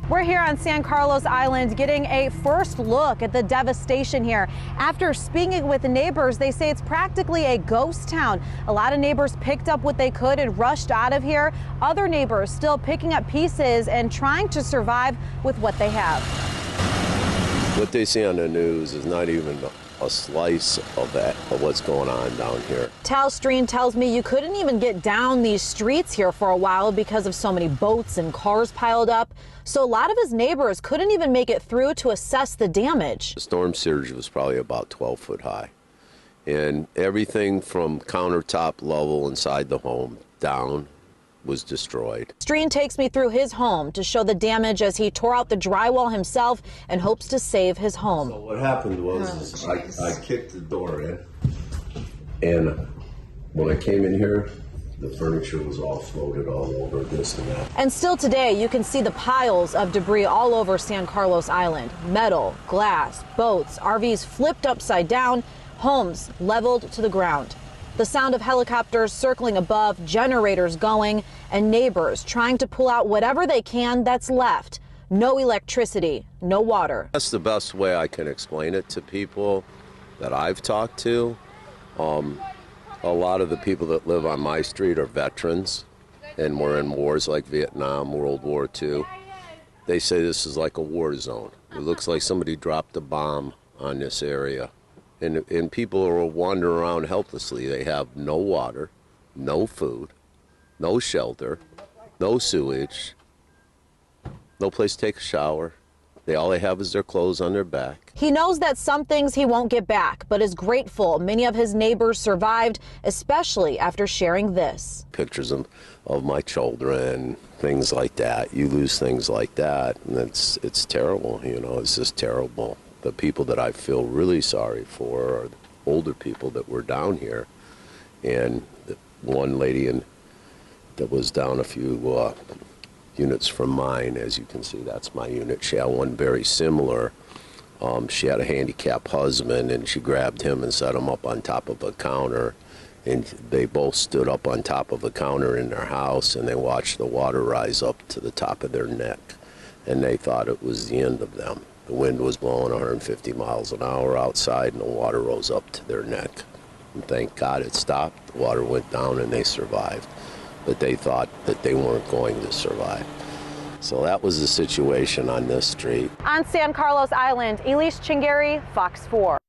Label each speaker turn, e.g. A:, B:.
A: We're here on San Carlos Island getting a first look at the devastation here. After speaking with the neighbors, they say it's practically a ghost town. A lot of neighbors picked up what they could and rushed out of here. Other neighbors still picking up pieces and trying to survive with what they have.
B: What they see on the news is not even a slice of what's going on down here.
A: Tal Streen tells me you couldn't even get down these streets here for a while because of so many boats and cars piled up. So a lot of his neighbors couldn't even make it through to assess the damage.
B: The storm surge was probably about 12 foot high. And everything from countertop level inside the home down was destroyed.
A: Streen takes me through his home to show the damage as he tore out the drywall himself and hopes to save his home.
B: So what happened was I kicked the door in, and when I came in here, the furniture was all floated all over this and that.
A: And still today, you can see the piles of debris all over San Carlos Island. Metal, glass, boats, RVs flipped upside down, homes leveled to the ground. The sound of helicopters circling above, generators going, and neighbors trying to pull out whatever they can that's left. No electricity, no water.
B: That's the best way I can explain it to people that I've talked to. A lot of the people that live on my street are veterans and were in wars like Vietnam, World War II. They say this is like a war zone. It looks like somebody dropped a bomb on this area. And people are wandering around helplessly. They have no water, no food, no shelter, no sewage, no place to take a shower. All they have is their clothes on their back.
A: He knows that some things he won't get back, but is grateful many of his neighbors survived, especially after sharing this.
B: Pictures of my children, things like that. You lose things like that, and it's terrible, you know, it's just terrible. The people that I feel really sorry for are the older people that were down here. And the one lady that was down a few units from mine, as you can see, that's my unit. She had one very similar. She had a handicapped husband, and she grabbed him and set him up on top of a counter. And they both stood up on top of a counter in their house, and they watched the water rise up to the top of their neck. And they thought it was the end of them. The wind was blowing 150 miles an hour outside, and the water rose up to their neck. And thank God it stopped. The water went down, and they survived. But they thought that they weren't going to survive. So that was the situation on this street.
A: On San Carlos Island, Elyse Chengery, Fox 4.